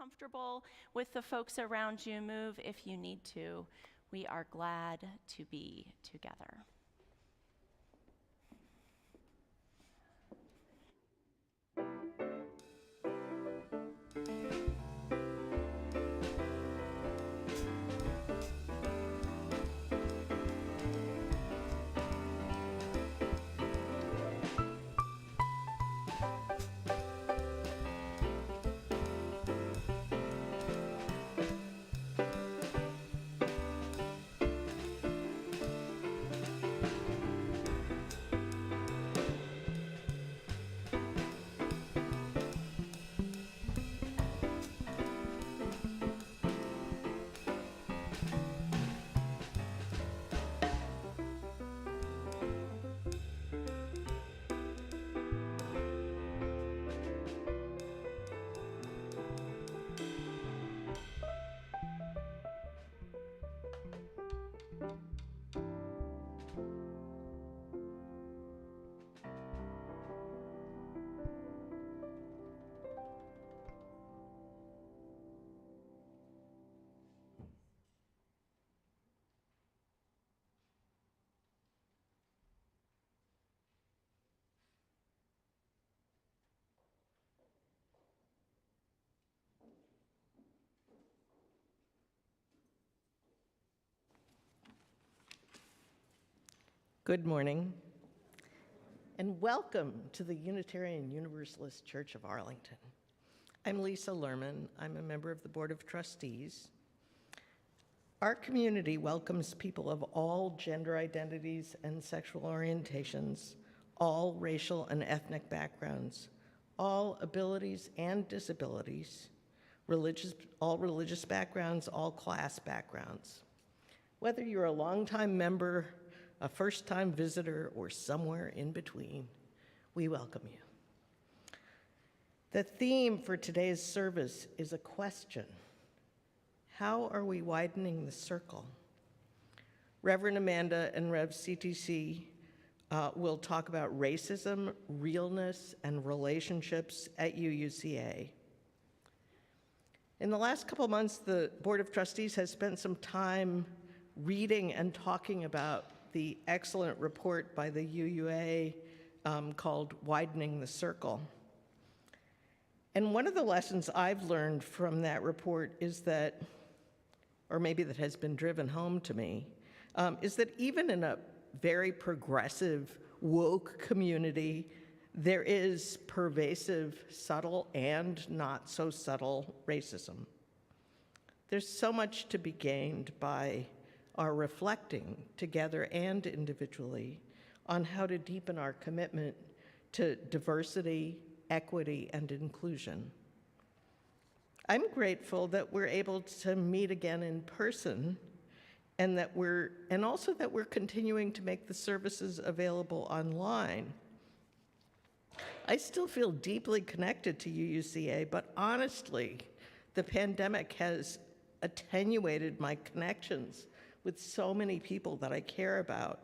comfortable with the folks around you, move if you need to. We are glad to be together. Good morning, and welcome to the Unitarian Universalist Church of Arlington. I'm Lisa Lerman. I'm a member of the Board of Trustees. Our community welcomes people of all gender identities and sexual orientations, all racial and ethnic backgrounds, all abilities and disabilities, all religious backgrounds, all class backgrounds. Whether you're a longtime member, a first-time visitor, or somewhere in between, we welcome you. The theme for today's service is a question. How are we widening the circle? Reverend Amanda and Rev CTC will talk about racism, realness, and relationships at UUCA. In the last couple months, the Board of Trustees has spent some time reading and talking about the excellent report by the UUA called Widening the Circle. And one of the lessons I've learned from that report is that, or maybe that has been driven home to me, is that even in a very progressive, woke community, there is pervasive, subtle, and not so subtle racism. There's so much to be gained by our reflecting together and individually on how to deepen our commitment to diversity, equity, and inclusion. I'm grateful that we're able to meet again in person and also that we're continuing to make the services available online. I still feel deeply connected to UUCA, but honestly, the pandemic has attenuated my connections with so many people that I care about.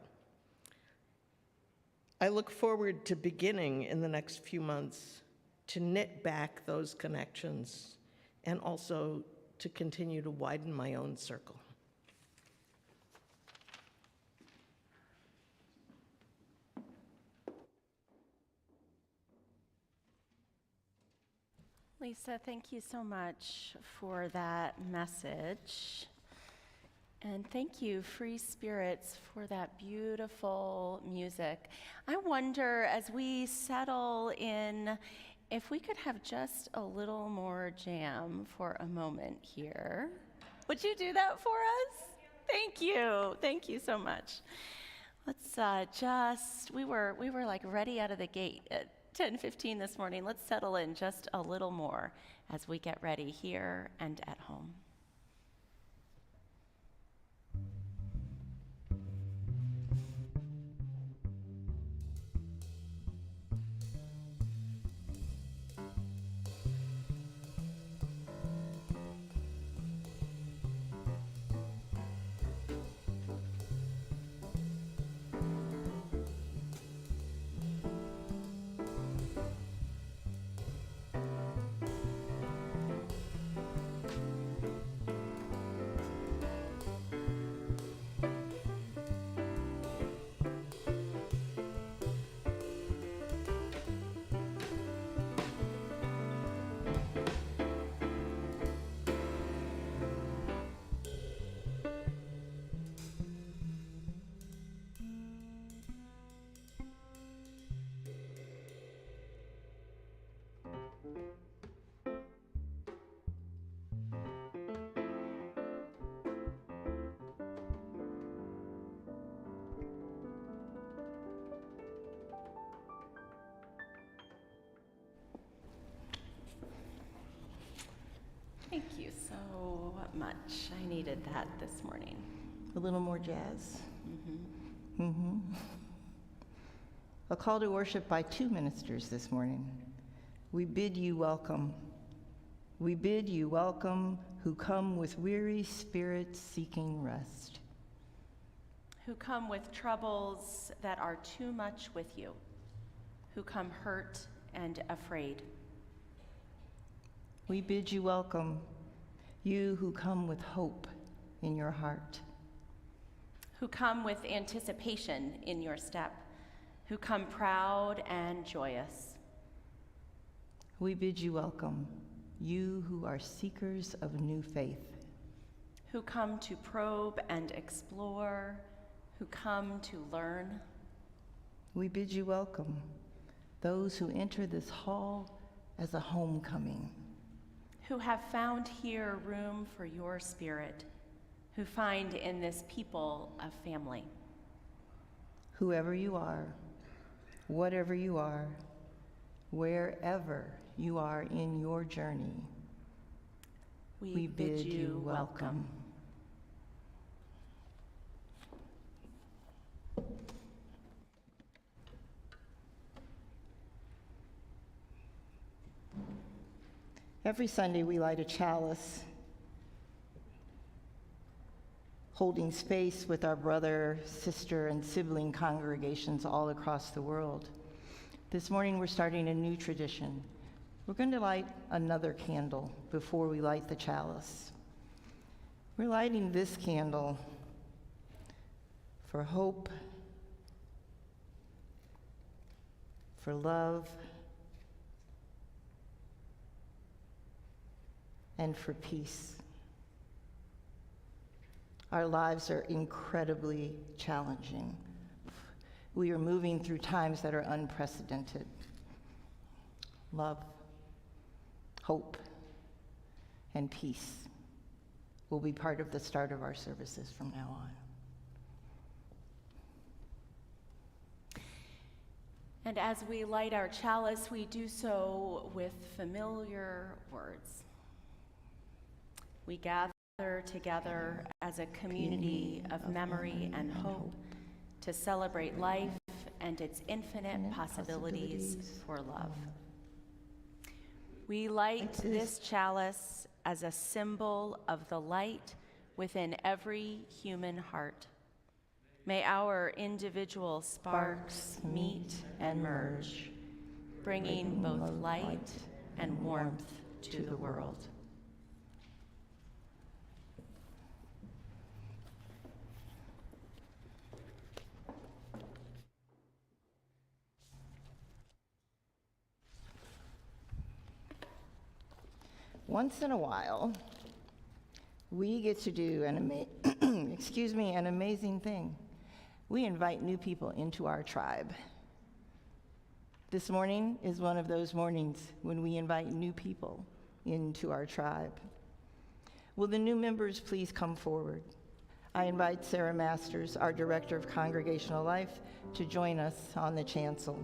I look forward to beginning in the next few months to knit back those connections and also to continue to widen my own circle. Lisa, thank you so much for that message. And thank you, Free Spirits, for that beautiful music. I wonder, as we settle in, if we could have just a little more jam for a moment here. Would you do that for us? Thank you. Thank you so much. Let's we were like ready out of the gate at 10:15 this morning. Let's settle in just a little more as we get ready here and at home. so much. I needed that this morning. A little more jazz. A call to worship by two ministers this morning. We bid you welcome. We bid you welcome who come with weary spirits seeking rest. Who come with troubles that are too much with you. Who come hurt and afraid. We bid you welcome, you who come with hope in your heart. Who come with anticipation in your step. Who come proud and joyous. We bid you welcome, you who are seekers of new faith. Who come to probe and explore. Who come to learn. We bid you welcome, those who enter this hall as a homecoming. Who have found here room for your spirit. Who find in this people a family. Whoever you are, whatever you are, wherever you are in your journey, we bid you welcome. Every Sunday we light a chalice, holding space with our brother, sister, and sibling congregations all across the world. This morning we're starting a new tradition. We're going to light another candle before we light the chalice. We're lighting this candle for hope, for love, and for peace. Our lives are incredibly challenging. We are moving through times that are unprecedented. Love, hope, and peace will be part of the start of our services from now on. And as we light our chalice, we do so with familiar words. We gather together as a community of memory and hope to celebrate life and its infinite possibilities for love. We light this chalice as a symbol of the light within every human heart. May our individual sparks meet and merge, bringing both light and warmth to the world. Once in a while, we get to do an amazing thing. We invite new people into our tribe. This morning is one of those mornings when we invite new people into our tribe. Will the new members please come forward? I invite Sarah Masters, our Director of Congregational Life, to join us on the chancel.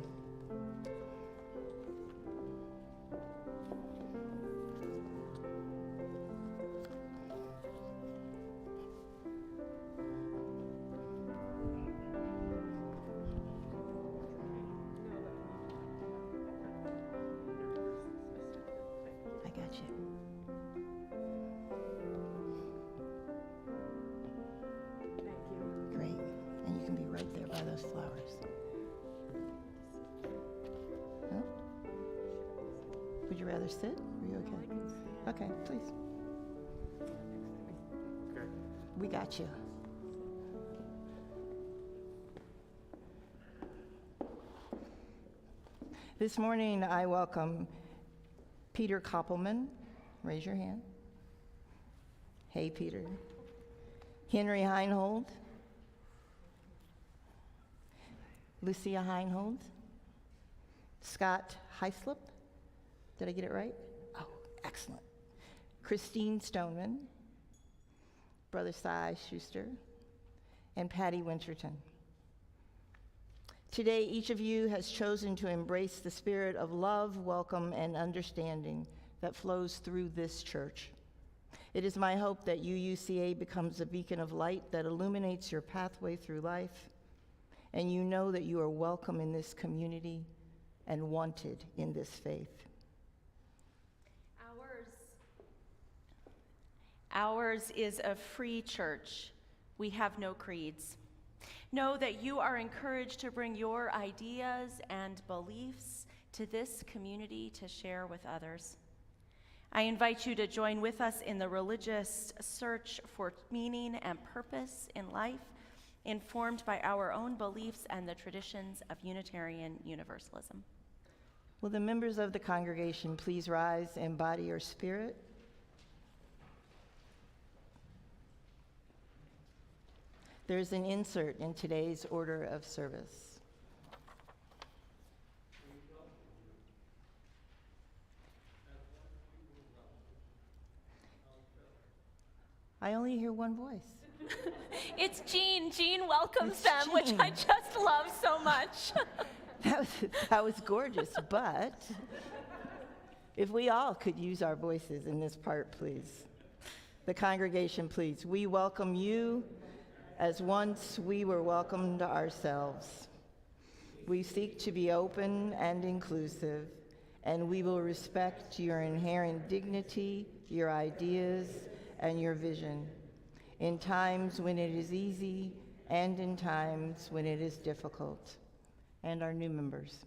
Would you rather sit? Are you okay? Okay, please. We got you. This morning, I welcome Peter Koppelman. Raise your hand. Hey, Peter. Henry Heinhold. Lucia Heinhold. Scott Heislip. Did I get it right? Oh, excellent. Christine Stoneman, Brother Cy Schuster, and Patty Winterton. Today, each of you has chosen to embrace the spirit of love, welcome, and understanding that flows through this church. It is my hope that UUCA becomes a beacon of light that illuminates your pathway through life, and you know that you are welcome in this community and wanted in this faith. Ours is a free church. We have no creeds. Know that you are encouraged to bring your ideas and beliefs to this community to share with others. I invite you to join with us in the religious search for meaning and purpose in life, informed by our own beliefs and the traditions of Unitarian Universalism. Will the members of the congregation please rise and body your spirit? There's an insert in today's order of service. I only hear one voice. It's Jean. Jean welcomes It's them, which Jean. I just love so much. That was gorgeous, but if we all could use our voices in this part, please. The congregation, please. We welcome you as once we were welcomed ourselves. We seek to be open and inclusive, and we will respect your inherent dignity, your ideas, and your vision, in times when it is easy and in times when it is difficult. And our new members.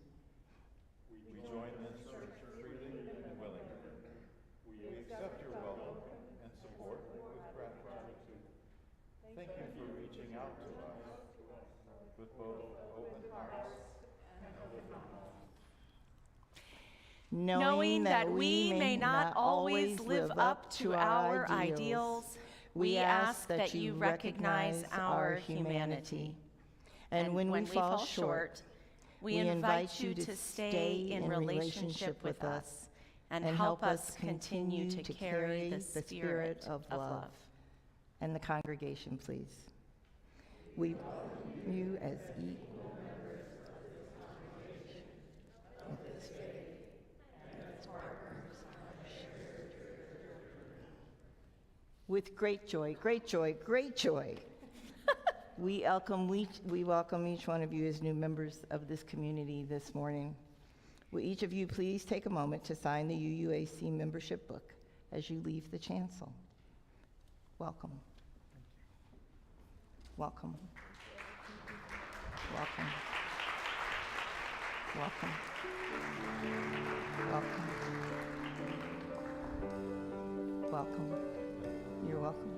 We join this search freely and willingly. We accept your welcome and support with gratitude. Thank you for reaching out to us with both open hearts and open minds. Knowing that we may not always live up to our ideals, we ask that you recognize our humanity. And when we fall short, we invite you to stay in relationship with us and help us continue to carry the spirit of love. And the congregation, please. We welcome you as equal members of this congregation, with this faith, and as partners in our shared journey. With great joy, great joy, great joy. We welcome each one of you as new members of this community this morning. Will each of you please take a moment to sign the UUAC membership book as you leave the chancel? Welcome. Welcome. Welcome. Welcome. Welcome. Welcome. You're welcome.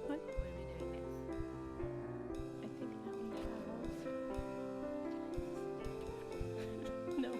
What? I think that one travels. No.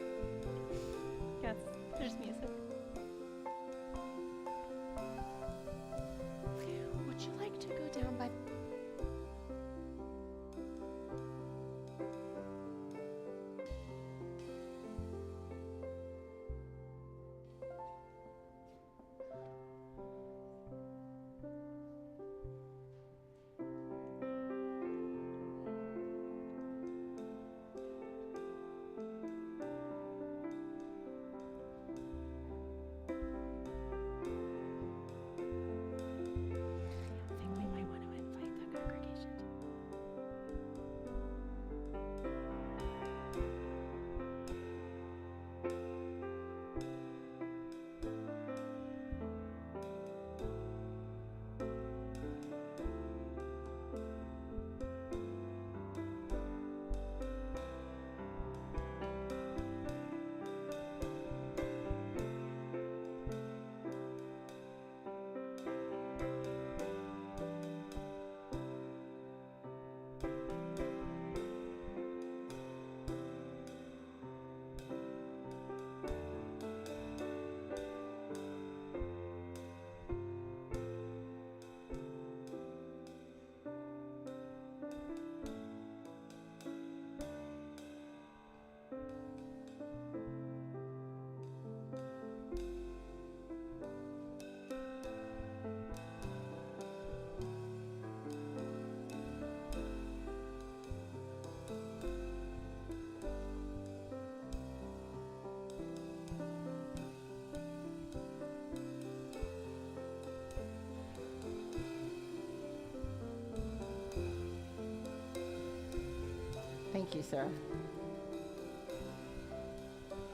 Thank you, Sarah.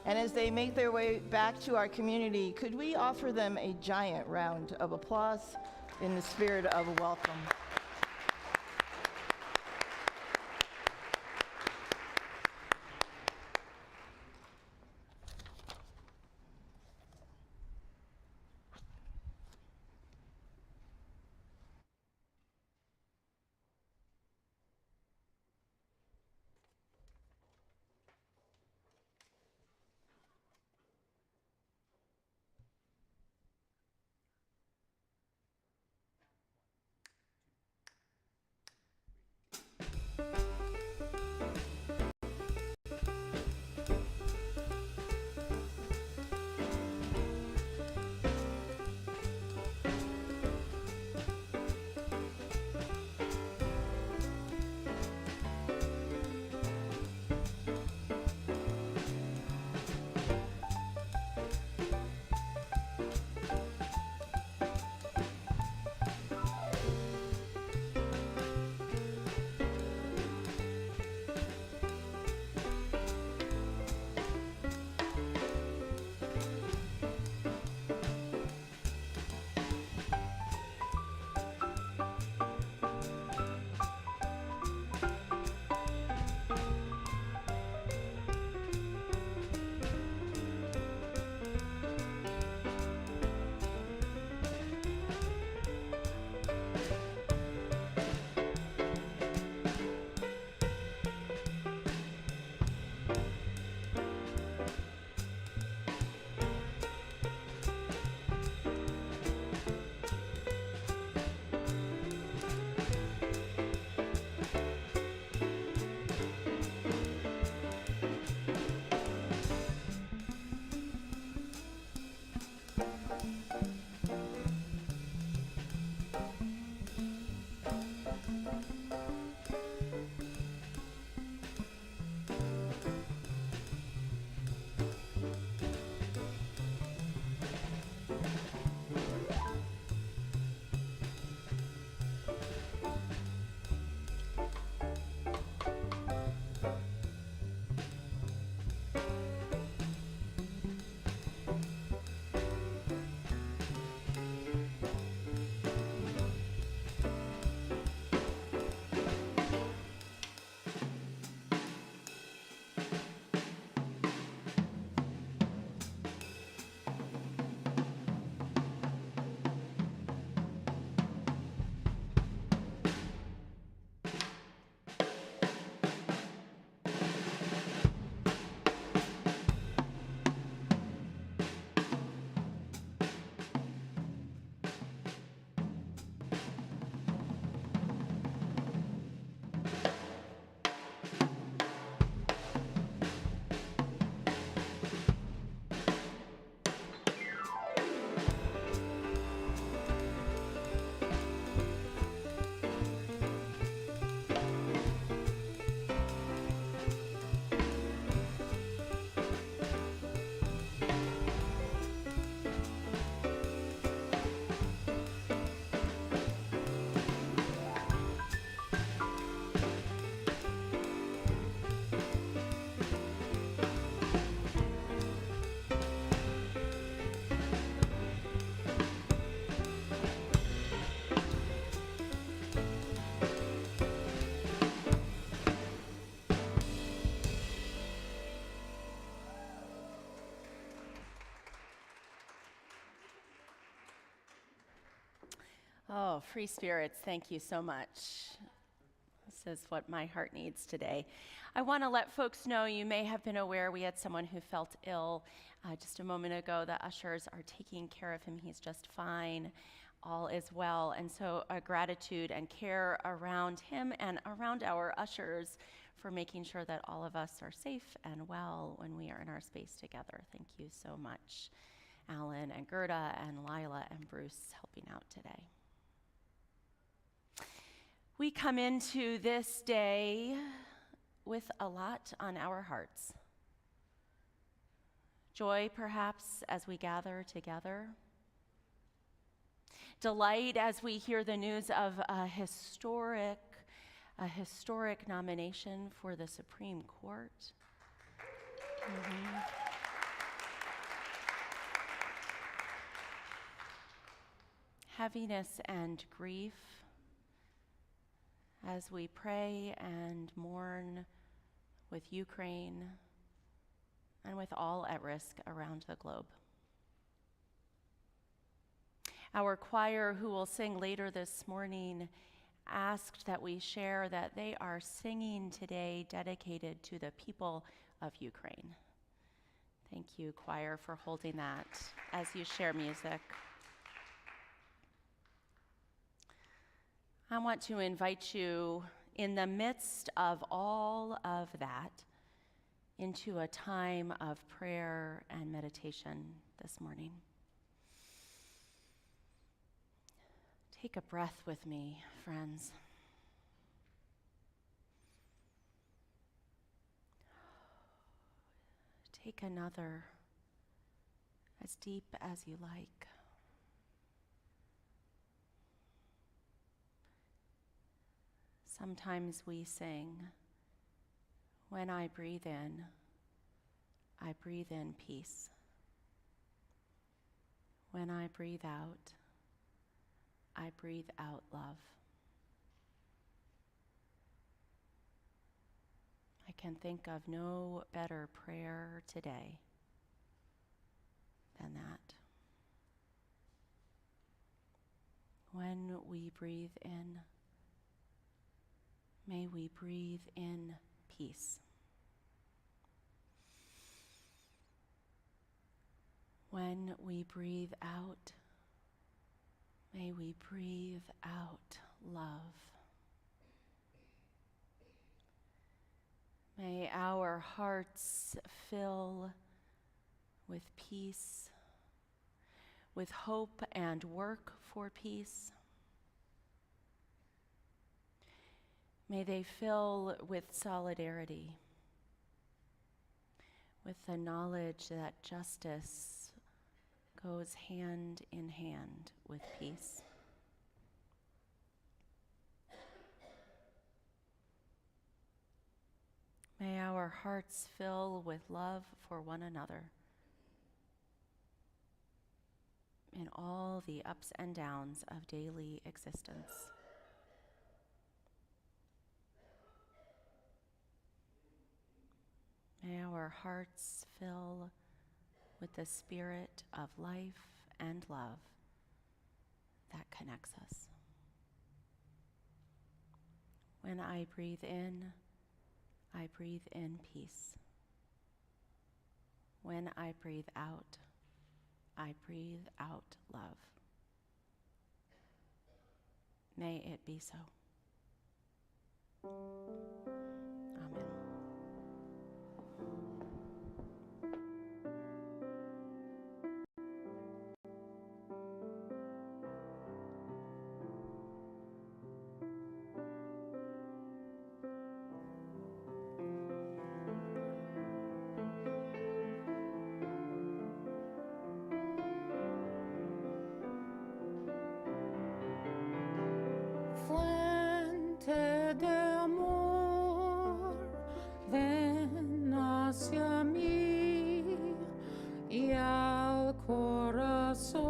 And as they make their way back to our community, could we offer them a giant round of applause in the spirit of welcome? Oh, free spirits, thank you so much. This is what my heart needs today. I want to let folks know, you may have been aware we had someone who felt ill just a moment ago. The ushers are taking care of him. He's just fine. All is well. And so a gratitude and care around him and around our ushers for making sure that all of us are safe and well when we are in our space together. Thank you so much, Alan and Gerda and Lila and Bruce helping out today. We come into this day with a lot on our hearts. Joy, perhaps, as we gather together. Delight as we hear the news of a historic a historic nomination for the Supreme Court. Heaviness and grief as we pray and mourn with Ukraine and with all at risk around the globe. Our choir, who will sing later this morning, asked that we share that they are singing today dedicated to the people of Ukraine. Thank you, choir, for holding that as you share music. I want to invite you, in the midst of all of that, into a time of prayer and meditation this morning. Take a breath with me, friends. Take another, as deep as you like. Sometimes we sing, when I breathe in peace. When I breathe out love. I can think of no better prayer today than that. When we breathe in, may we breathe in peace. When we breathe out, may we breathe out love. May our hearts fill with peace, with hope and work for peace. May they fill with solidarity, with the knowledge that justice goes hand in hand with peace. May our hearts fill with love for one another in all the ups and downs of daily existence. May our hearts fill with the spirit of life and love that connects us. When I breathe in peace. When I breathe out love. May it be so. Amen. Fuente de amor, ven hacia mí y al corazón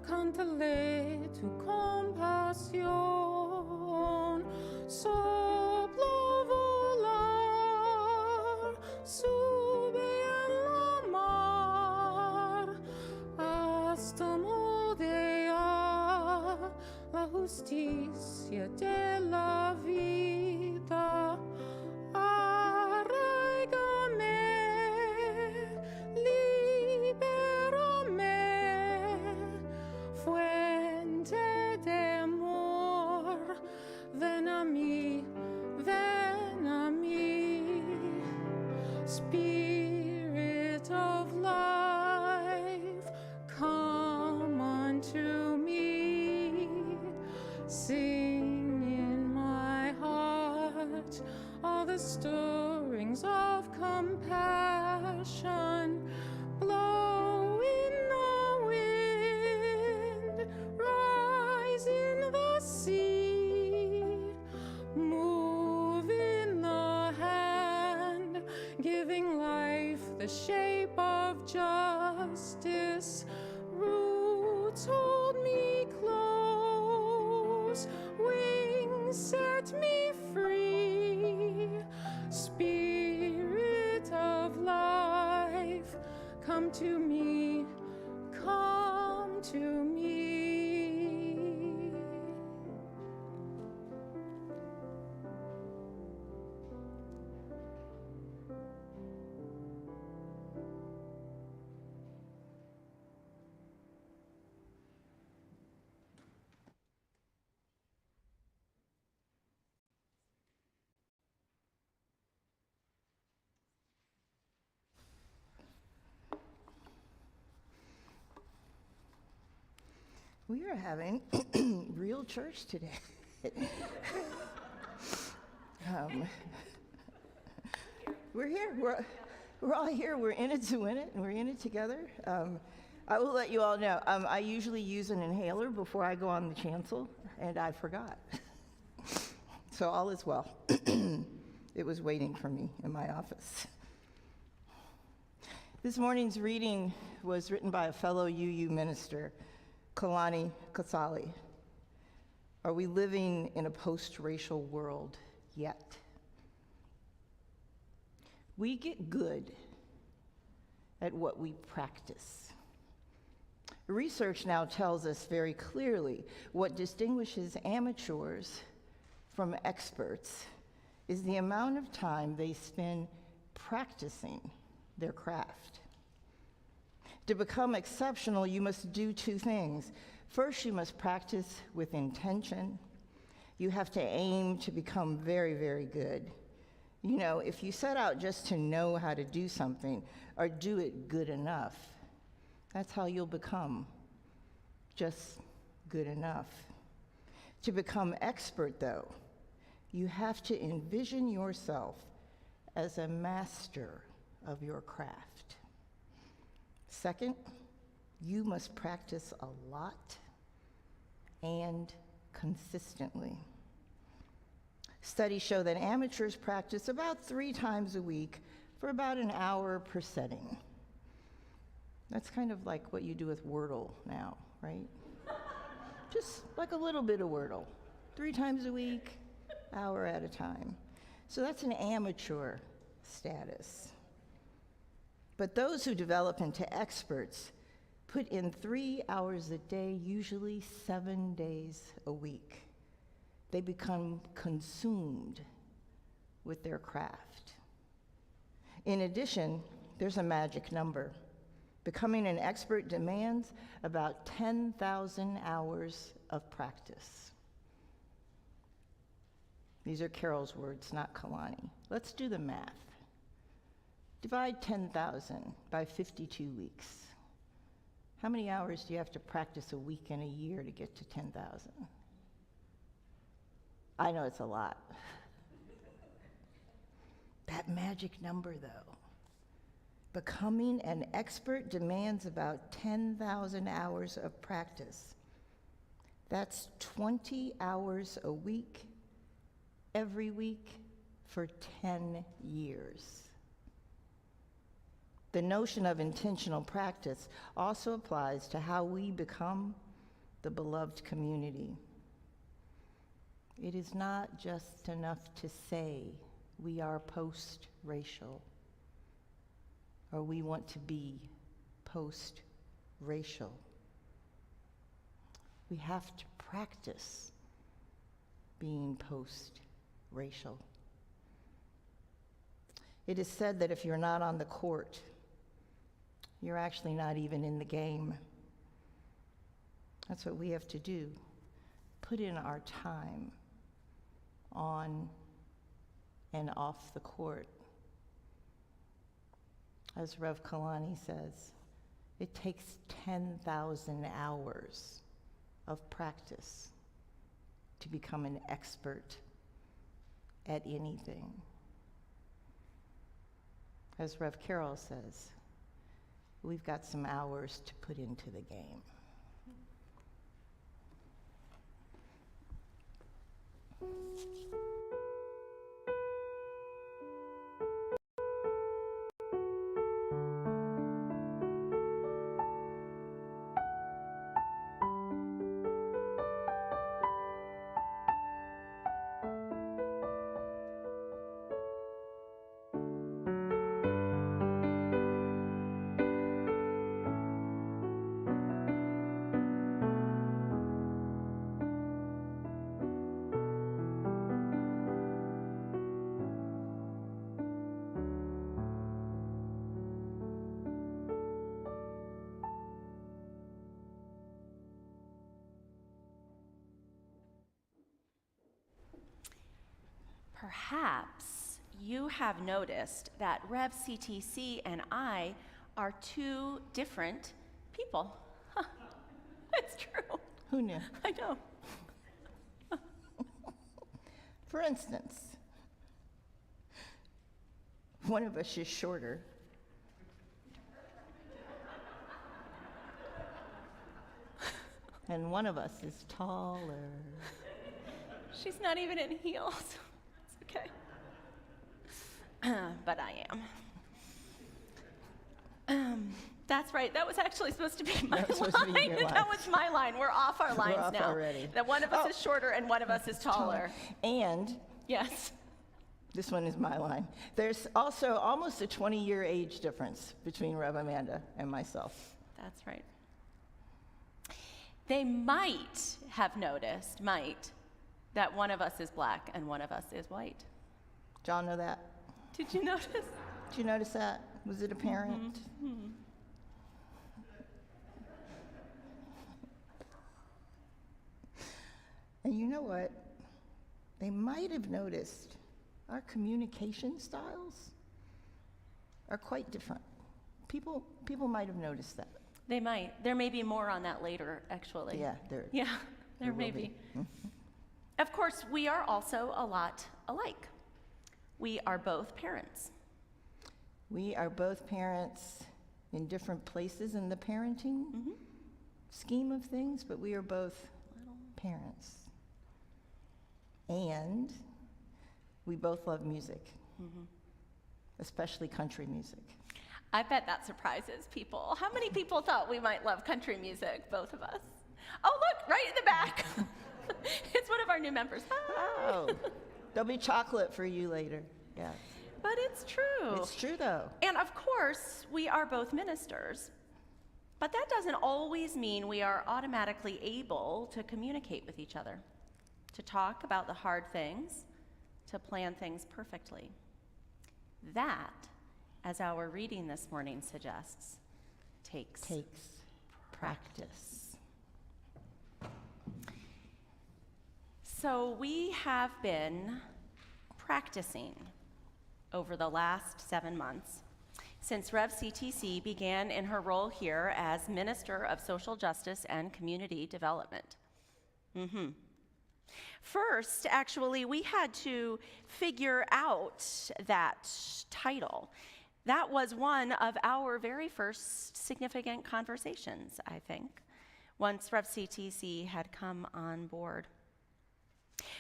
cántale tu compasión. Sopla volar, sube en la mar hasta moldear la justicia de la vida. Arraigame, libérame, fuente de amor, ven a mí, ven a mí. Spirit of life, come unto me. Sing in my heart all the stirrings of compassion. Blow in the wind, rise in the sea. the shape of justice. Roots hold me close, wings set me free. Spirit of life, come to me, come to me. We are having real church today. We're here. We're all here. We're in it to win it, and we're in it together. I will let you all know, I usually use an inhaler before I go on the chancel, and I forgot. So all is well. It was waiting for me in my office. This morning's reading was written by a fellow UU minister, Kalani Kasali. Are we living in a post-racial world yet? We get good at what we practice. Research now tells us very clearly what distinguishes amateurs from experts is the amount of time they spend practicing their craft. To become exceptional, you must do two things. First, you must practice with intention. You have to aim to become very, very good. You know, if you set out just to know how to do something or do it good enough, that's how you'll become just good enough. To become expert, though, you have to envision yourself as a master of your craft. Second, you must practice a lot and consistently. Studies show that amateurs practice about 3 times a week for about an hour per setting. That's kind of like what you do with Wordle now, right? Just like a little bit of Wordle. 3 times a week, hour at a time. So that's an amateur status. But those who develop into experts put in 3 hours a day, usually 7 days a week. They become consumed with their craft. In addition, there's a magic number. Becoming an expert demands about 10,000 hours of practice. These are Carol's words, not Kalani. Let's do the math. Divide 10,000 by 52 weeks. How many hours do you have to practice a week and a year to get to 10,000? I know it's a lot. That magic number, though. Becoming an expert demands about 10,000 hours of practice. That's 20 hours a week, every week, for 10 years. The notion of intentional practice also applies to how we become the beloved community. It is not just enough to say we are post-racial or we want to be post-racial. We have to practice being post-racial. It is said that if you're not on the court, you're actually not even in the game. That's what we have to do. Put in our time on and off the court. As Rev Kalani says, it takes 10,000 hours of practice to become an expert at anything. As Rev Carol says, we've got some hours to put into the game. perhaps you have noticed that Rev CTC and I are two different people. Huh. It's true. Who knew? I know. For instance, one of us is shorter. And one of us is taller. She's not even in heels. It's okay. But I am. That's right. That was actually supposed to be my That was supposed to be line. your line. That was my line. We're off our lines off now. already. That one of us is shorter and one of us is taller. And Yes. this one is my line. There's also almost a 20-year age difference between Rev Amanda and myself. That's right. They might have noticed, that one of us is black and one of us is white. Did y'all know that? Did you notice? Did you notice that? Was it apparent? Mm-hmm. And you know what? They might have noticed our communication styles are quite different. People might have noticed that. They might. There may be more on that later, actually. Yeah, Yeah, there will may be. Of course, we are also a lot alike. We are both parents. We are both parents in different places in the parenting scheme of things, but we are both parents. And we both love music, especially country music. I bet that surprises people. How many people thought we might love country music, both of us? Oh, look, right in the back. It's one of our new members. Hi. Oh, there'll be chocolate for you later. Yeah. But it's true. It's true, though. And of course, we are both ministers. But that doesn't always mean we are automatically able to communicate with each other, to talk about the hard things, to plan things perfectly. That, as our reading this morning suggests, takes practice. So we have been practicing over the last 7 months since Rev CTC began in her role here as Minister of Social Justice and Community Development. First, actually, we had to figure out that title. That was one of our very first significant conversations, I think, once Rev CTC had come on board.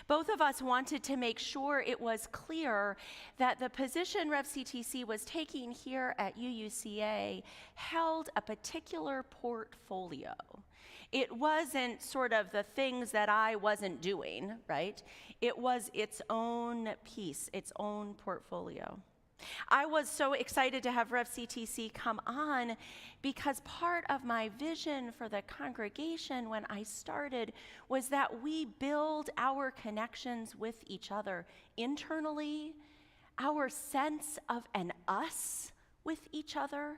Both of us wanted to make sure it was clear that the position Rev CTC was taking here at UUCA held a particular portfolio. It wasn't sort of the things that I wasn't doing, right? It was its own piece, its own portfolio. I was so excited to have Rev CTC come on because part of my vision for the congregation when I started was that we build our connections with each other internally, our sense of an us with each other,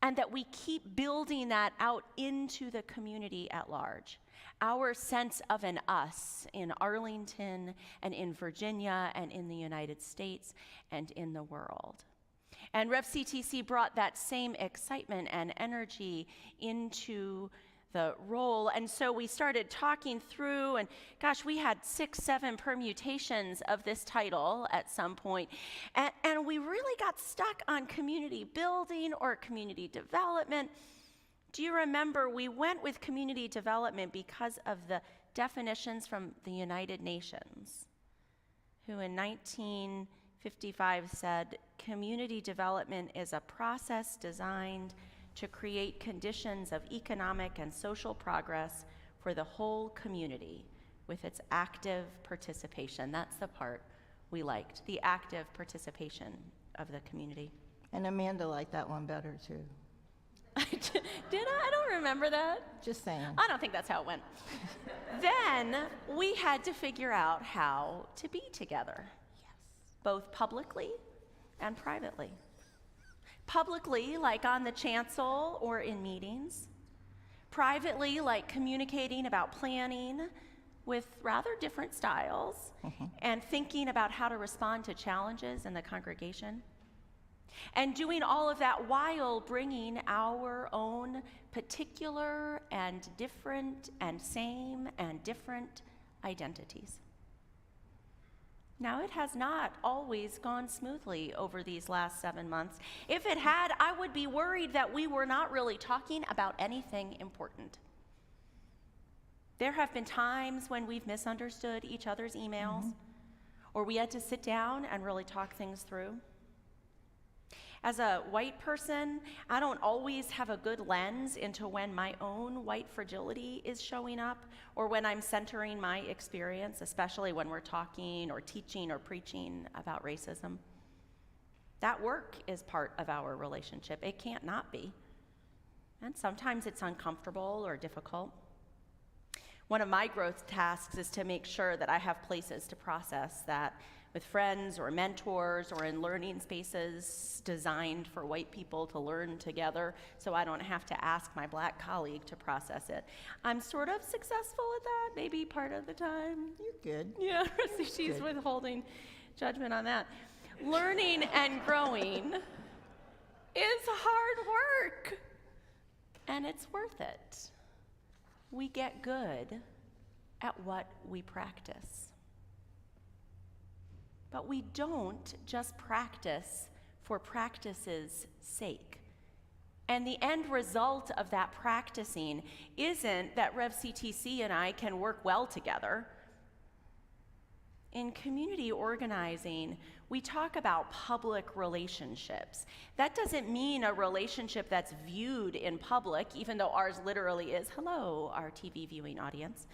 and that we keep building that out into the community at large. Our sense of an us in Arlington and in Virginia and in the United States and in the world. And Rev CTC brought that same excitement and energy into the role. And so we started talking through, and gosh, we had 6, 7 permutations of this title at some point. And we really got stuck on community building or community development. Do you remember we went with community development because of the definitions from the United Nations, who in 1955 said, community development is a process designed to create conditions of economic and social progress for the whole community with its active participation. That's the part we liked, the active participation of the community. And Amanda liked that one better, too. Did I? I don't remember that. Just saying. I don't think that's how it went. Then we had to figure out how to be together, both publicly and privately. Publicly, like on the chancel or in meetings. Privately, like communicating about planning, with rather different styles and thinking about how to respond to challenges in the congregation. And doing all of that while bringing our own particular and different and same and different identities. Now, it has not always gone smoothly over these last 7 months. If it had, I would be worried that we were not really talking about anything important. There have been times when we've misunderstood each other's emails, or we had to sit down and really talk things through. As a white person, I don't always have a good lens into when my own white fragility is showing up or when I'm centering my experience, especially when we're talking or teaching or preaching about racism. That work is part of our relationship. It can't not be. And sometimes it's uncomfortable or difficult. One of my growth tasks is to make sure that I have places to process that with friends or mentors or in learning spaces designed for white people to learn together, so I don't have to ask my black colleague to process it. I'm sort of successful at that, maybe part of the time. You're good. Yeah, so she's withholding judgment on that. Learning and growing is hard work, and it's worth it. We get good at what we practice. But we don't just practice for practice's sake. And the end result of that practicing isn't that Rev CTC and I can work well together. In community organizing, we talk about public relationships. That doesn't mean a relationship that's viewed in public, even though ours literally is. Hello, our TV viewing audience.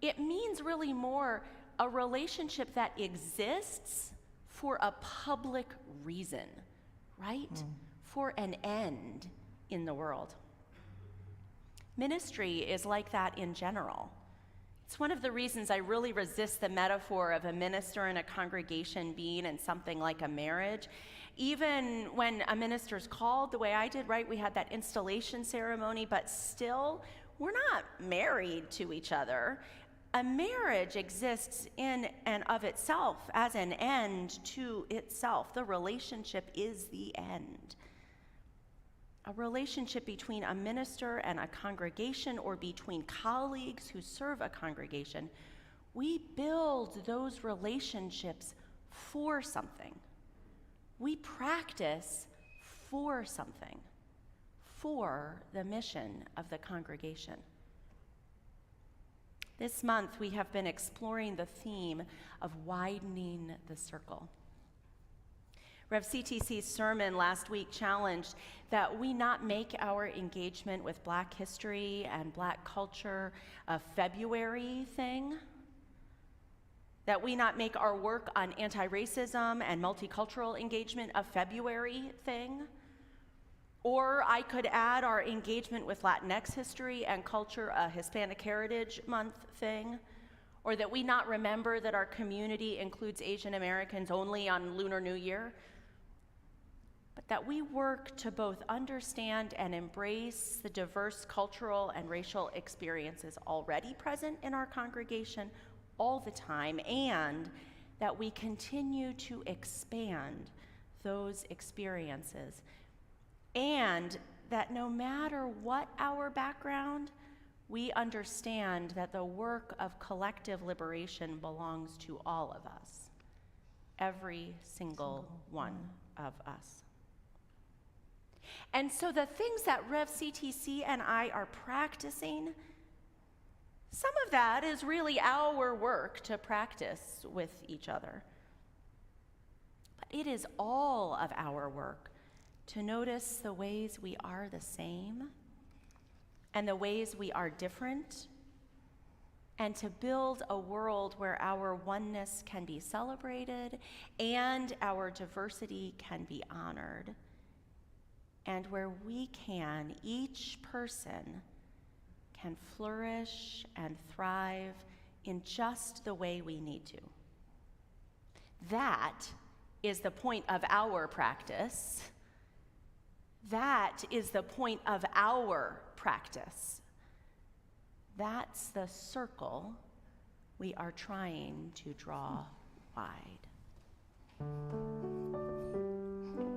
It means really more a relationship that exists for a public reason, right? For an end in the world. Ministry is like that in general. It's one of the reasons I really resist the metaphor of a minister in a congregation being in something like a marriage. Even when a minister's called the way I did, right? We had that installation ceremony, but still, we're not married to each other. A marriage exists in and of itself as an end to itself. The relationship is the end. A relationship between a minister and a congregation or between colleagues who serve a congregation, we build those relationships for something. We practice for something, for the mission of the congregation. This month, we have been exploring the theme of widening the circle. Rev CTC's sermon last week challenged that we not make our engagement with Black history and Black culture a February thing, that we not make our work on anti-racism and multicultural engagement a February thing. Or I could add our engagement with Latinx history and culture a Hispanic Heritage Month thing, or that we not remember that our community includes Asian Americans only on Lunar New Year, but that we work to both understand and embrace the diverse cultural and racial experiences already present in our congregation all the time, and that we continue to expand those experiences. And that no matter what our background, we understand that the work of collective liberation belongs to all of us, every single one of us. And so the things that Rev CTC and I are practicing, some of that is really our work to practice with each other. But it is all of our work to notice the ways we are the same and the ways we are different, and to build a world where our oneness can be celebrated and our diversity can be honored, and where we can, each person can flourish and thrive in just the way we need to. That is the point of our practice. That is the point of our practice. That's the circle we are trying to draw wide.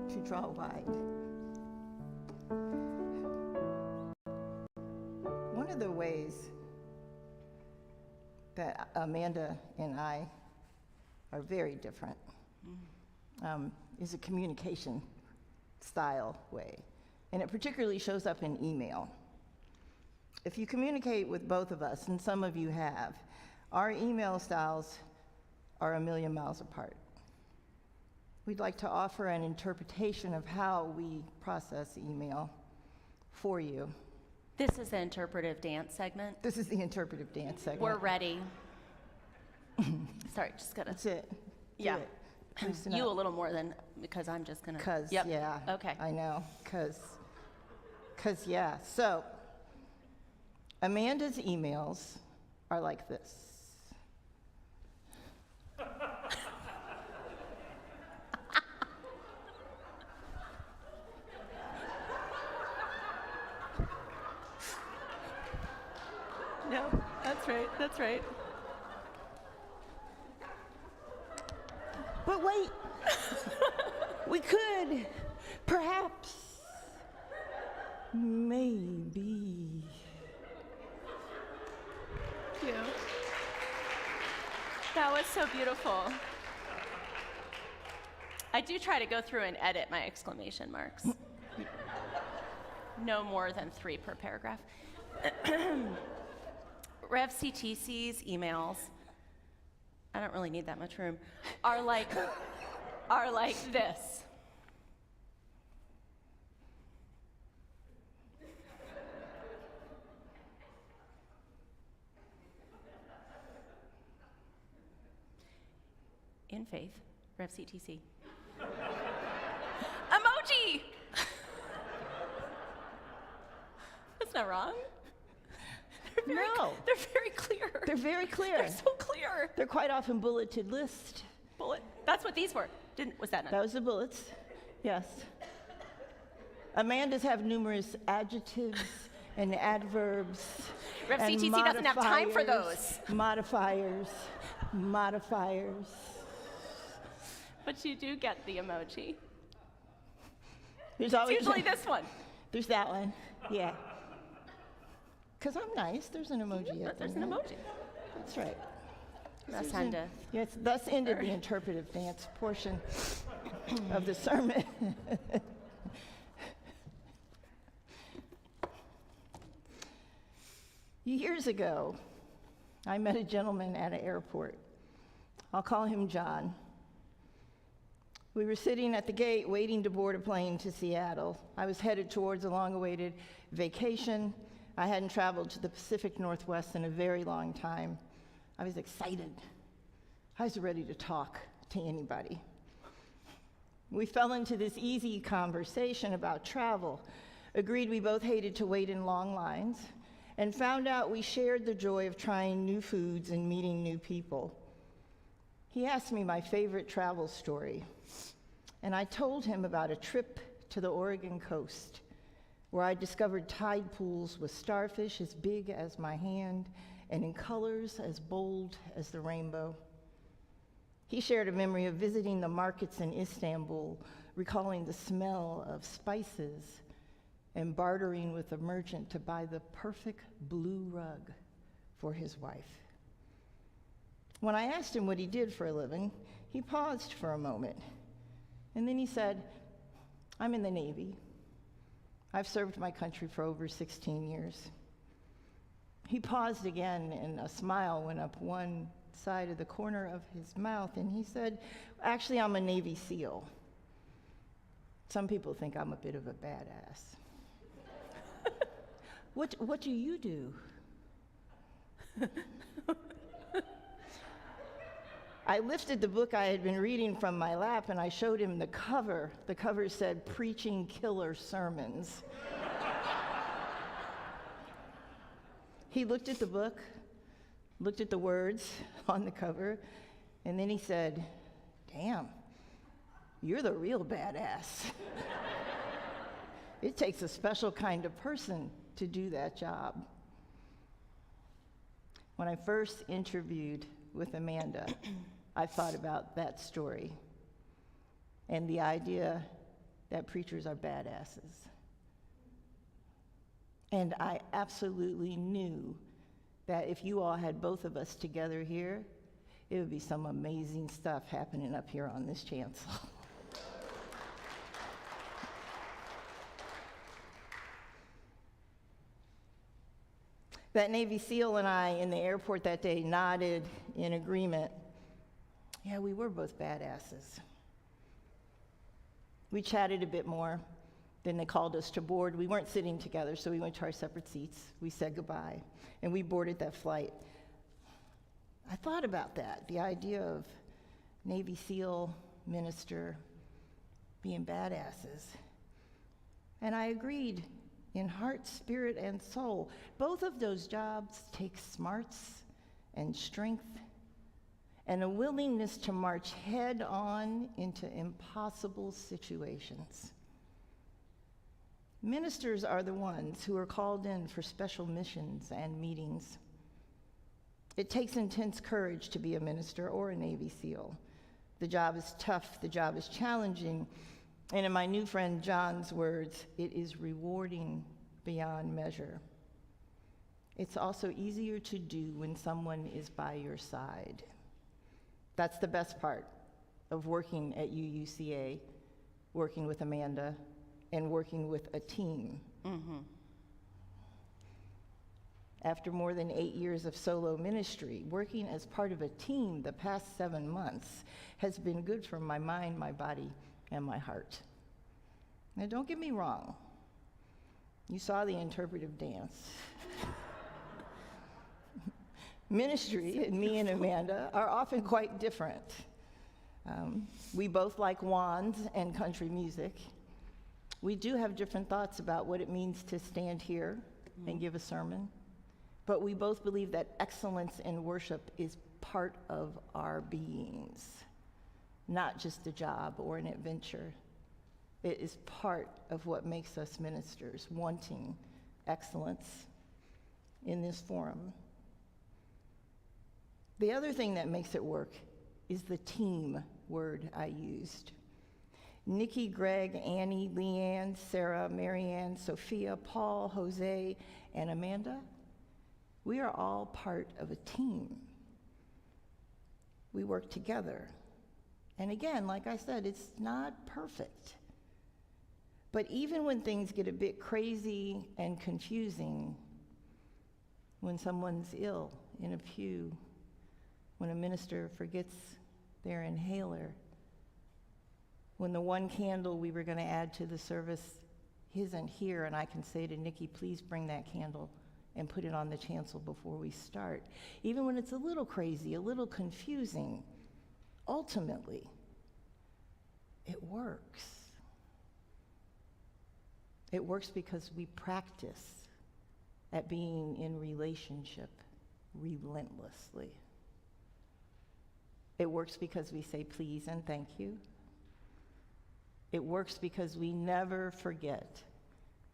To draw wide. One of the ways that Amanda and I are very different is a communication style way. And it particularly shows up in email. If you communicate with both of us, and some of you have, our email styles are a million miles apart. We'd like to offer an interpretation of how we process email for you. This is the interpretive dance segment. This is the interpretive dance segment. We're ready. Sorry, just gotta. That's it. Do Yeah. it. Loosen You up. a little more than, because I'm just gonna. Cause, Yep. yeah. Okay. I know, cause, yeah. So, Amanda's emails are like this. No, that's right, that's right. But wait, we could, perhaps, maybe. Thank you. That was so beautiful. I do try to go through and edit my exclamation marks. No more than 3 per paragraph. Rev CTC's emails, I don't really need that much room, are like this. In faith, Rev CTC. Emoji! That's not wrong. No. They're very clear. They're very clear. They're so clear. They're quite often bulleted list. Bullet. That's what these were. Was that not? That was the bullets, yes. Amanda's have numerous adjectives and adverbs. Rev and CTC doesn't have time for modifiers, those. Modifiers. But you do get the emoji. There's It's always usually this one. There's that one, yeah. Because I'm nice, there's an emoji But up there. there's an emoji. That's right. That's Henda. Yes, thus ended the interpretive dance portion of the sermon. Years ago, I met a gentleman at an airport. I'll call him John. We were sitting at the gate waiting to board a plane to Seattle. I was headed towards a long-awaited vacation. I hadn't traveled to the Pacific Northwest in a very long time. I was excited. I was ready to talk to anybody. We fell into this easy conversation about travel, agreed we both hated to wait in long lines, and found out we shared the joy of trying new foods and meeting new people. He asked me my favorite travel story, and I told him about a trip to the Oregon coast, where I discovered tide pools with starfish as big as my hand and in colors as bold as the rainbow. He shared a memory of visiting the markets in Istanbul, recalling the smell of spices and bartering with a merchant to buy the perfect blue rug for his wife. When I asked him what he did for a living, he paused for a moment, and then he said, "I'm in the Navy. I've served my country for over 16 years. He paused again, and a smile went up one side of the corner of his mouth, and he said, "Actually, I'm a Navy SEAL. Some people think I'm a bit of a badass." What do you do? I lifted the book I had been reading from my lap, and I showed him the cover. The cover said, "Preaching Killer Sermons." He looked at the book, looked at the words on the cover, and then he said, "Damn, you're the real badass." It takes a special kind of person to do that job. When I first interviewed with Amanda, I thought about that story and the idea that preachers are badasses. And I absolutely knew that if you all had both of us together here, it would be some amazing stuff happening up here on this chancel. That Navy SEAL and I in the airport that day nodded in agreement. Yeah, we were both badasses. We chatted a bit more. Then they called us to board. We weren't sitting together, so we went to our separate seats. We said goodbye, and we boarded that flight. I thought about that, the idea of Navy SEAL, minister, being badasses. And I agreed in heart, spirit, and soul. Both of those jobs take smarts and strength and a willingness to march head on into impossible situations. Ministers are the ones who are called in for special missions and meetings. It takes intense courage to be a minister or a Navy SEAL. The job is tough, the job is challenging, and in my new friend John's words, it is rewarding beyond measure. It's also easier to do when someone is by your side. That's the best part of working at UUCA, working with Amanda, and working with a team. Mm-hmm. After more than 8 years of solo ministry, working as part of a team the past 7 months has been good for my mind, my body, and my heart. Now, don't get me wrong. You saw the interpretive dance. Ministry, and me and Amanda, are often quite different. We both like wands and country music. We do have different thoughts about what it means to stand here and give a sermon, but we both believe that excellence in worship is part of our beings, not just a job or an adventure. It is part of what makes us ministers, wanting excellence in this forum. The other thing that makes it work is the team word I used. Nikki, Greg, Annie, Leanne, Sarah, Marianne, Sophia, Paul, Jose, and Amanda, we are all part of a team. We work together. And again, like I said, it's not perfect. But even when things get a bit crazy and confusing, when someone's ill in a pew, when a minister forgets their inhaler, when the one candle we were going to add to the service isn't here, and I can say to Nikki, please bring that candle and put it on the chancel before we start. Even when it's a little crazy, a little confusing, ultimately, it works. It works because we practice at being in relationship relentlessly. It works because we say please and thank you. It works because we never forget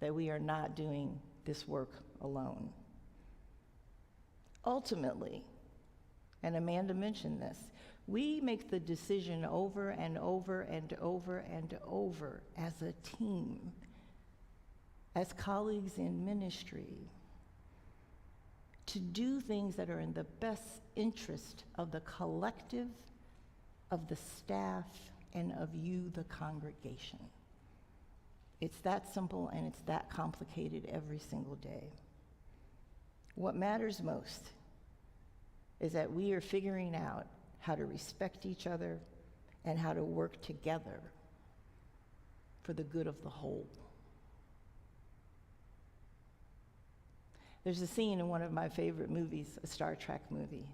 that we are not doing this work alone. Ultimately, and Amanda mentioned this, we make the decision over and over and over and over as a team, as colleagues in ministry, to do things that are in the best interest of the collective, of the staff, and of you, the congregation. It's that simple and it's that complicated every single day. What matters most is that we are figuring out how to respect each other and how to work together for the good of the whole. There's a scene in one of my favorite movies, a Star Trek movie,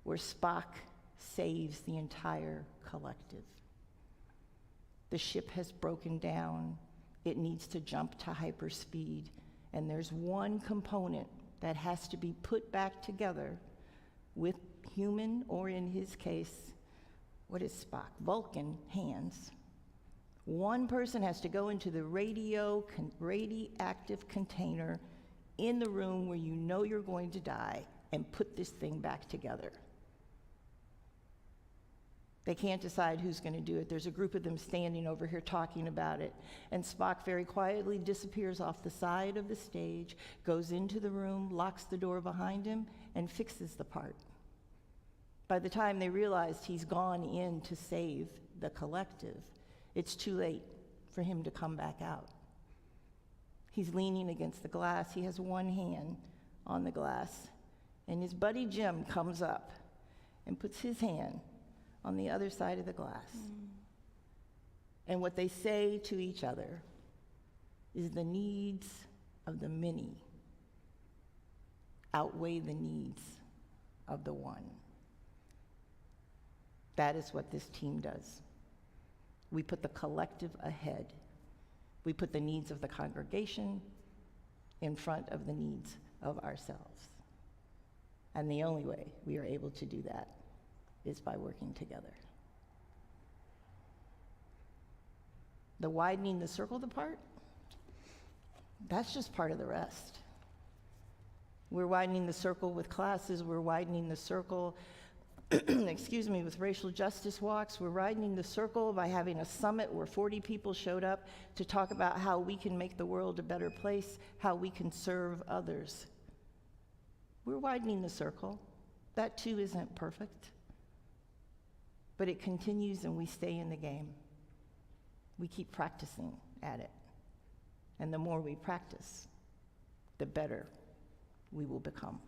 where Spock saves the entire collective. The ship has broken down. It needs to jump to hyperspeed. And there's one component that has to be put back together with human, or in his case, what is Spock? Vulcan hands. One person has to go into the radioactive container in the room where you know you're going to die, and put this thing back together. They can't decide who's going to do it. There's a group of them standing over here talking about it. And Spock very quietly disappears off the side of the stage, goes into the room, locks the door behind him, and fixes the part. By the time they realized he's gone in to save the collective, it's too late for him to come back out. He's leaning against the glass. He has one hand on the glass. And his buddy Jim comes up and puts his hand on the other side of the glass. And what they say to each other is the needs of the many outweigh the needs of the one. That is what this team does. We put the collective ahead. We put the needs of the congregation in front of the needs of ourselves. And the only way we are able to do that is by working together. The widening the circle part, that's just part of the rest. We're widening the circle with classes, we're widening the circle, with racial justice walks, we're widening the circle by having a summit where 40 people showed up to talk about how we can make the world a better place, how we can serve others. We're widening the circle. That too isn't perfect. But it continues and we stay in the game. We keep practicing at it. And the more we practice, the better we will become.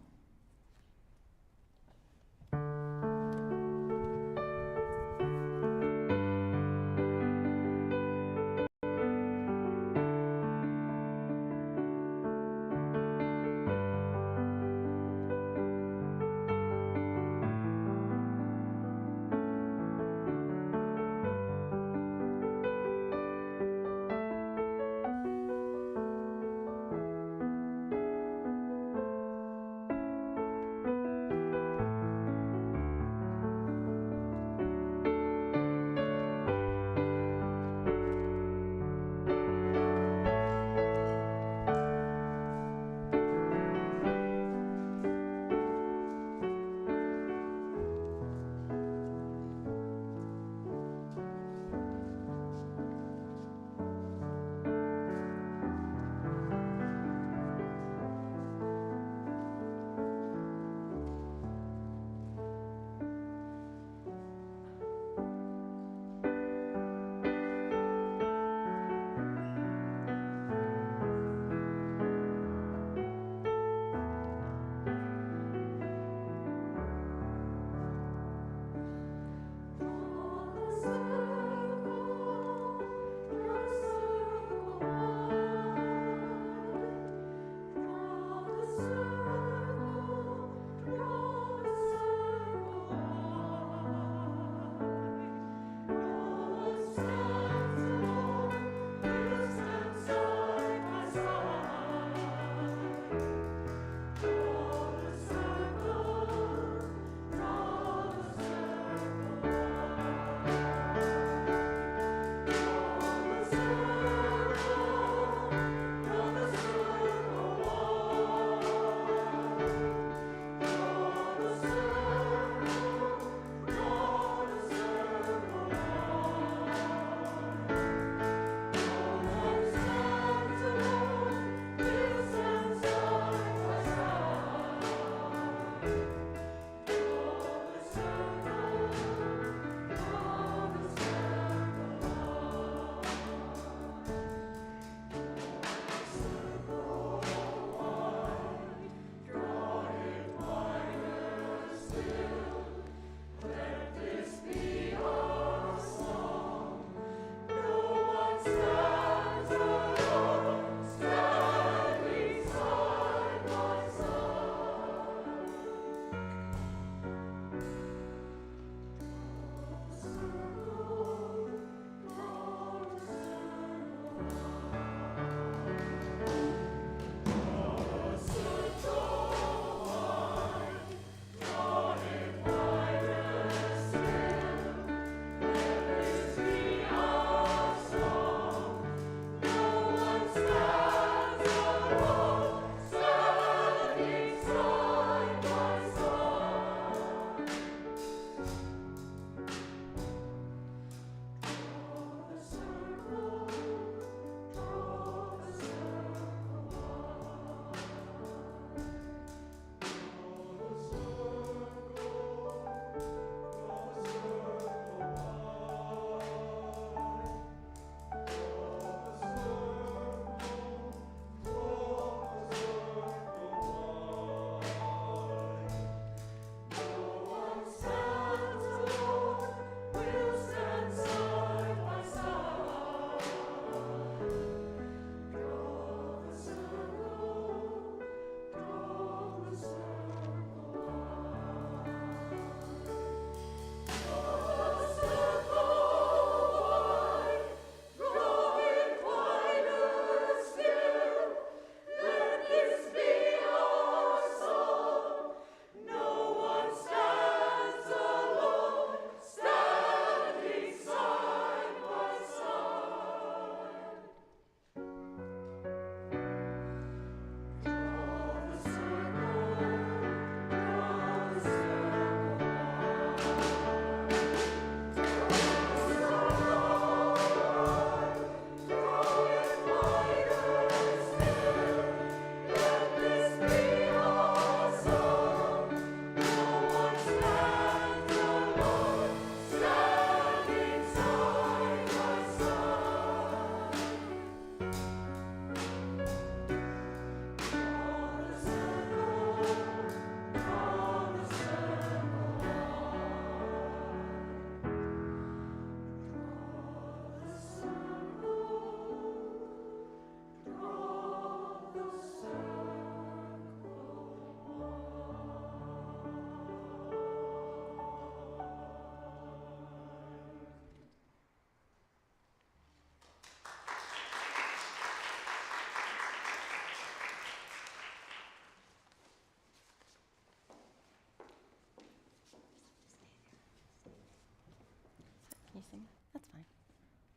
facing? That's fine.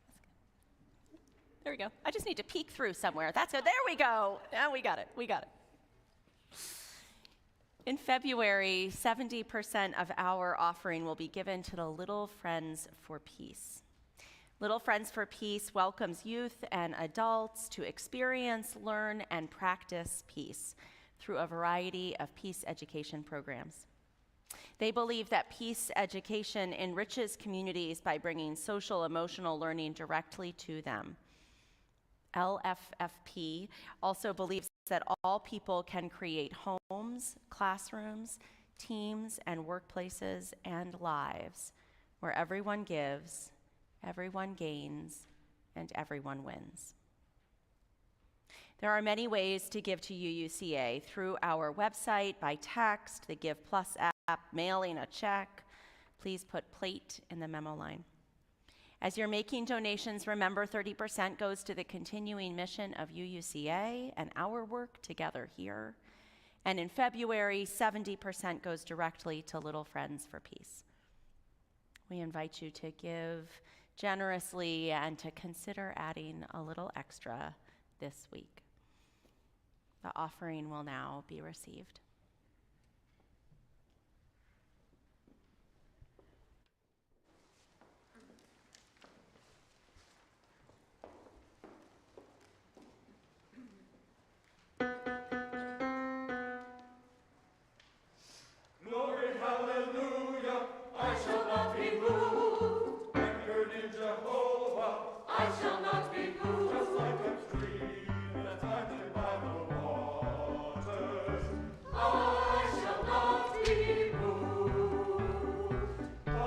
That's good. There we go. I just need to peek through somewhere. That's it. There we go. Now we got it. We got it. In February, 70% of our offering will be given to the Little Friends for Peace. Little Friends for Peace welcomes youth and adults to experience, learn, and practice peace through a variety of peace education programs. They believe that peace education enriches communities by bringing social emotional learning directly to them. LFFP also believes that all people can create homes, classrooms, teams, and workplaces and lives where everyone gives, everyone gains, and everyone wins. There are many ways to give to UUCA through our website, by text, the Give Plus app, mailing a check. Please put plate in the memo line. As you're making donations, remember 30% goes to the continuing mission of UUCA and our work together here. And in February, 70% goes directly to Little Friends for Peace. We invite you to give generously and to consider adding a little extra this week. The offering will now be received. Glory, hallelujah, I shall not be moved. Anchored in Jehovah, I shall not be moved. Just like a tree that's planted by the waters, I shall not be moved. I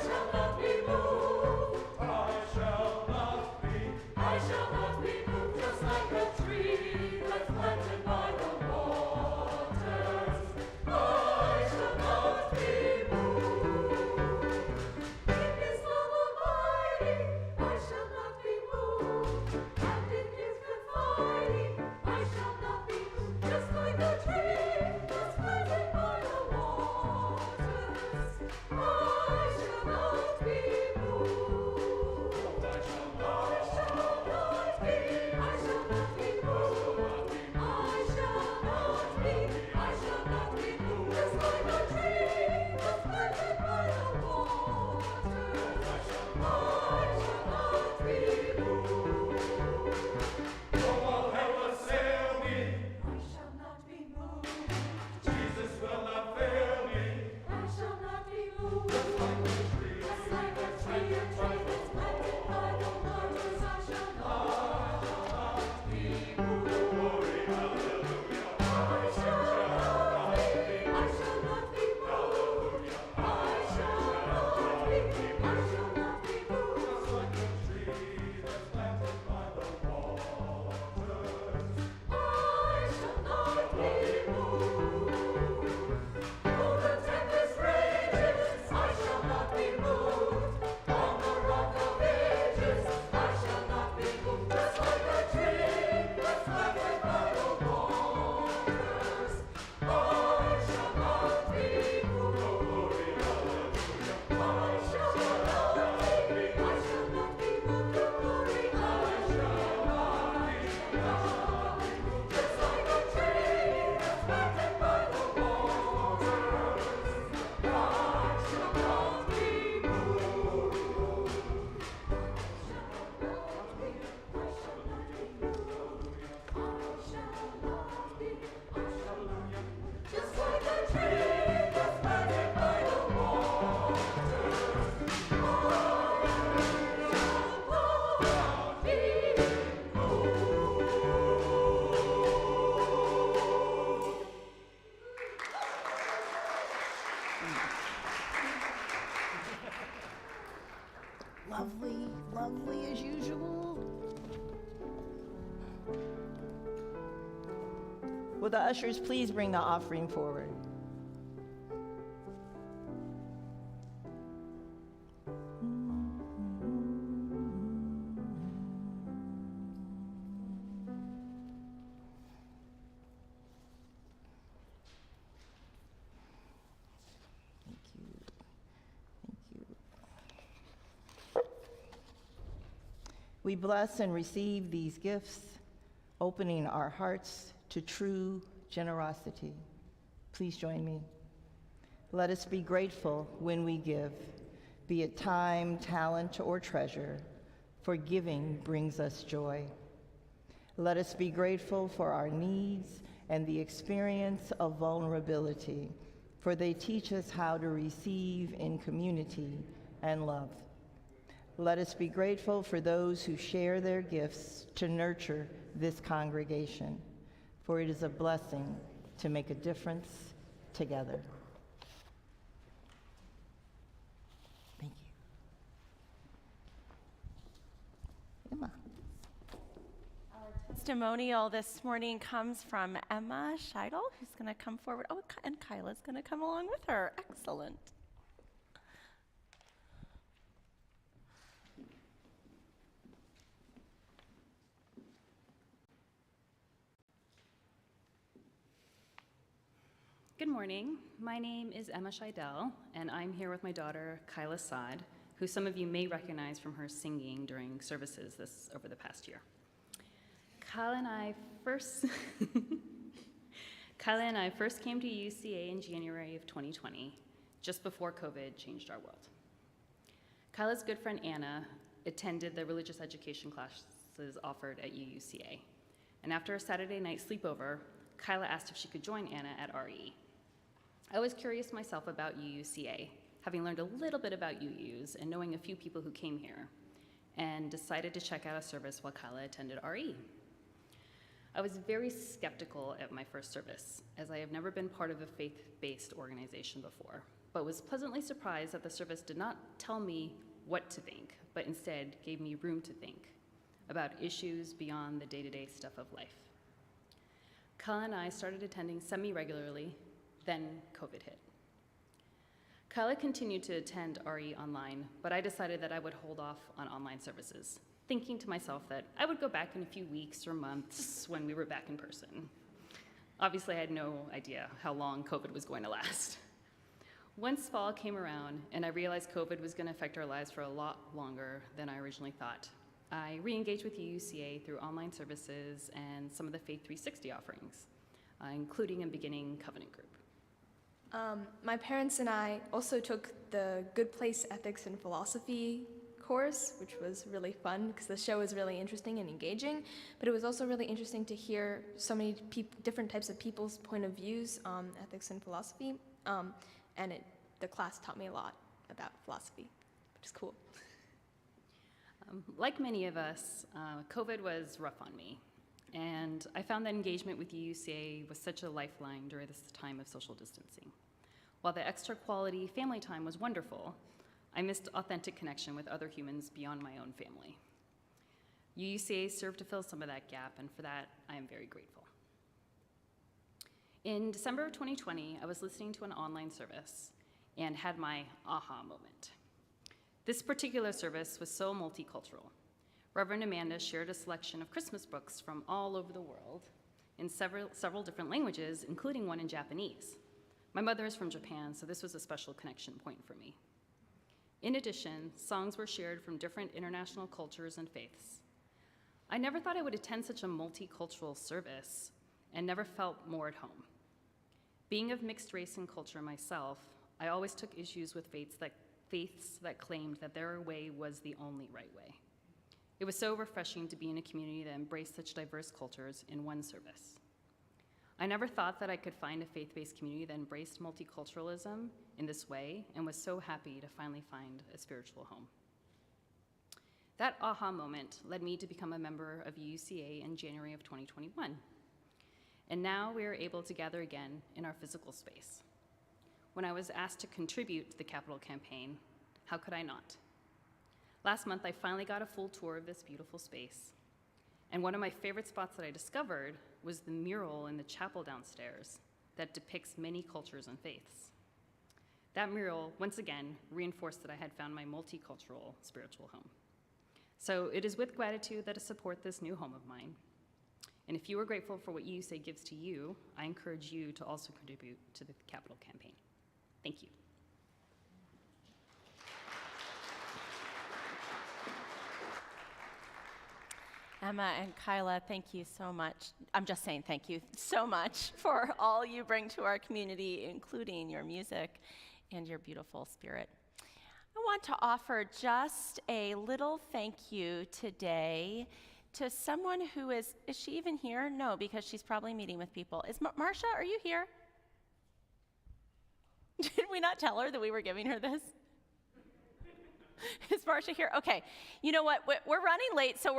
shall not be moved. I shall not be. I shall not be moved. Just like a tree that's planted by the waters, I shall not be moved. In His love abiding, I shall not be moved. And in His confiding, I shall not be moved. Just like a tree that's planted by the waters, I shall not be moved. I shall not be. I shall not be moved. I shall not be moved. Just like a tree that's planted by the waters, I shall not be moved. Though all hell assail me, I shall not be moved. Jesus will not fail me, I shall not be moved. Just like a tree that's planted by the waters, I shall not be moved. Glory, hallelujah. I shall not be. I shall not be moved. I shall not be. I shall not be moved. Just like a tree that's planted by the waters, I shall not be moved. Though the tempest rages, I shall not be moved. On the rock of ages, I shall not be moved. Just like a tree that's planted by the waters, I shall not be moved. Glory, hallelujah. I shall not be. I shall not be moved. Glory, hallelujah. I shall not be moved. Just like a tree that's planted by the waters, I shall not be moved. Just like a tree that's planted by the waters, I shall not be Lovely, lovely as usual. Will the ushers please bring the offering forward? Thank you. Thank you. We bless and receive these gifts, opening our hearts to true generosity. Please join me. Let us be grateful when we give, be it time, talent, or treasure, for giving brings us joy. Let us be grateful for our needs and the experience of vulnerability, for they teach us how to receive in community and love. Let us be grateful for those who share their gifts to nurture this congregation, for it is a blessing to make a difference together. Thank you. Emma. Testimonial this morning comes from Emma Scheidel, who's going to come forward. Oh, and Kyla's going to come along with her. Excellent. Good morning. My name is Emma Scheidel, and I'm here with my daughter, Kyla Saad, who some of you may recognize from her singing during services over the past year. Kyla and I first came to UCA in January of 2020, just before COVID changed our world. Kyla's good friend Anna attended the religious education classes offered at UCA, and after a Saturday night sleepover, Kyla asked if she could join Anna at RE. I was curious myself about UCA, having learned a little bit about UUs and knowing a few people who came here, and decided to check out a service while Kyla attended RE. I was very skeptical at my first service, as I have never been part of a faith-based organization before, but was pleasantly surprised that the service did not tell me what to think, but instead gave me room to think about issues beyond the day-to-day stuff of life. Kyla and I started attending semi-regularly, then COVID hit. Kyla continued to attend RE online, but I decided that I would hold off on online services, thinking to myself that I would go back in a few weeks or months when we were back in person. Obviously, I had no idea how long COVID was going to last. Once fall came around and I realized COVID was going to affect our lives for a lot longer than I originally thought, I re-engaged with UCA through online services and some of the Faith 360 offerings, including a beginning covenant group. My parents and I also took the Good Place Ethics and Philosophy course, which was really fun because the show was really interesting and engaging, but it was also really interesting to hear so many different types of people's point of views on ethics and philosophy, and the class taught me a lot about philosophy, which is cool. Like many of us, COVID was rough on me, and I found that engagement with UCA was such a lifeline during this time of social distancing. While the extra quality family time was wonderful, I missed authentic connection with other humans beyond my own family. UCA served to fill some of that gap, and for that, I am very grateful. In December of 2020, I was listening to an online service and had my aha moment. This particular service was so multicultural. Reverend Amanda shared a selection of Christmas books from all over the world in several different languages, including one in Japanese. My mother is from Japan, so this was a special connection point for me. In addition, songs were shared from different international cultures and faiths. I never thought I would attend such a multicultural service and never felt more at home. Being of mixed race and culture myself, I always took issues with faiths that claimed that their way was the only right way. It was so refreshing to be in a community that embraced such diverse cultures in one service. I never thought that I could find a faith-based community that embraced multiculturalism in this way, and was so happy to finally find a spiritual home. That aha moment led me to become a member of UCA in January of 2021. And now we are able to gather again in our physical space. When I was asked to contribute to the Capital Campaign, how could I not? Last month, I finally got a full tour of this beautiful space. And one of my favorite spots that I discovered was the mural in the chapel downstairs that depicts many cultures and faiths. That mural, once again, reinforced that I had found my multicultural spiritual home. So it is with gratitude that I support this new home of mine. And if you are grateful for what UCA gives to you, I encourage you to also contribute to the Capital Campaign. Thank you. Emma and Kyla, thank you so much. I'm just saying thank you so much for all you bring to our community, including your music and your beautiful spirit. I want to offer just a little thank you today to someone who is she even here? No, because she's probably meeting with people. Is Marcia, are you here? Did we not tell her that we were giving her this? Is Marcia here? Okay. You know what? We're running late, so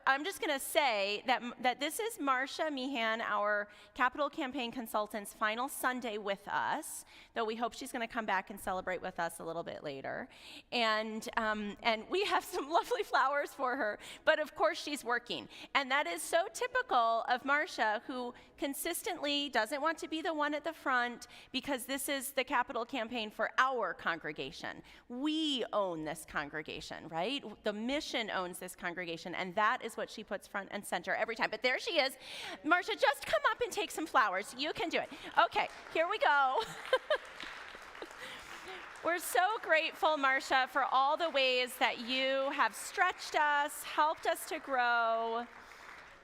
I'm just gonna say that this is Marcia Meehan, our capital campaign consultant's final Sunday with us. Though we hope she's gonna come back and celebrate with us a little bit later. And we have some lovely flowers for her. But of course, she's working, and that is so typical of Marcia, who consistently doesn't want to be the one at the front because this is the capital campaign for our congregation. We own this congregation, right? The mission owns this congregation, and that is what she puts front and center every time. But there she is. Marcia, just come up and take some flowers. You can do it. Okay, here we go. We're so grateful, Marcia, for all the ways that you have stretched us, helped us to grow,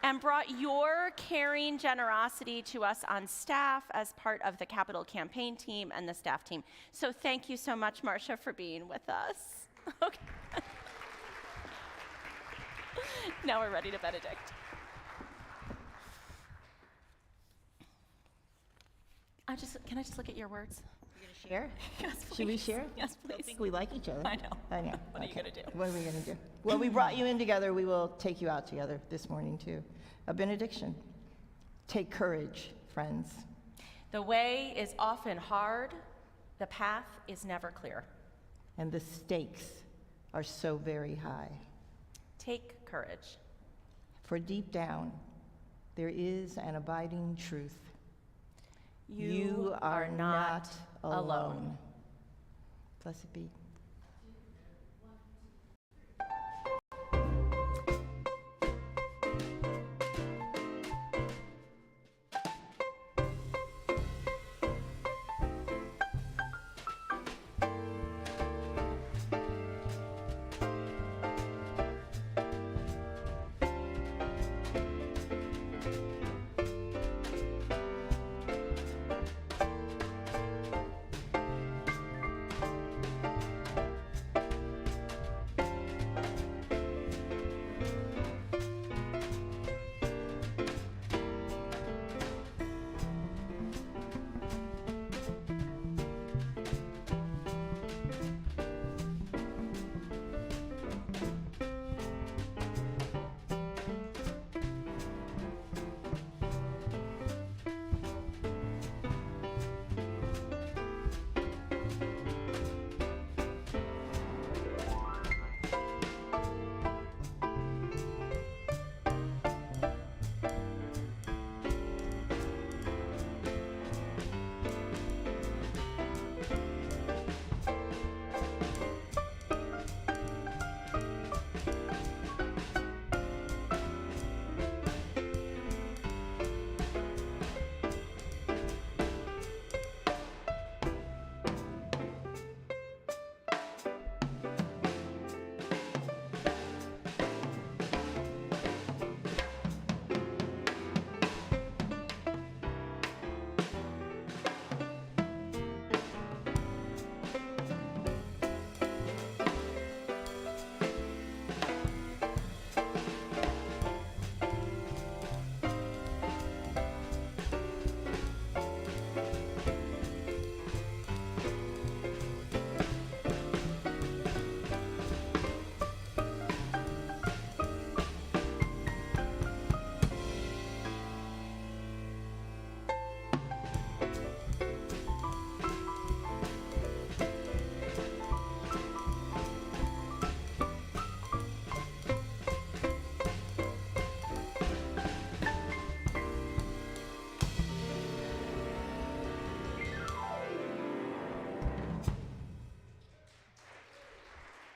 and brought your caring generosity to us on staff as part of the capital campaign team and the staff team. So thank you so much, Marcia, for being with us. Okay. Now we're ready to benedict. Can I just look at your words? Share? Yes, please. Should we share? Yes, please. I think we like each other. I know. What are you gonna do? What are we gonna do? Well, we brought you in together. We will take you out together this morning too. A benediction. Take courage, friends. The way is often hard. The path is never clear. And the stakes are so very high. Take courage. For deep down, there is an abiding truth. You are not alone. Blessed be.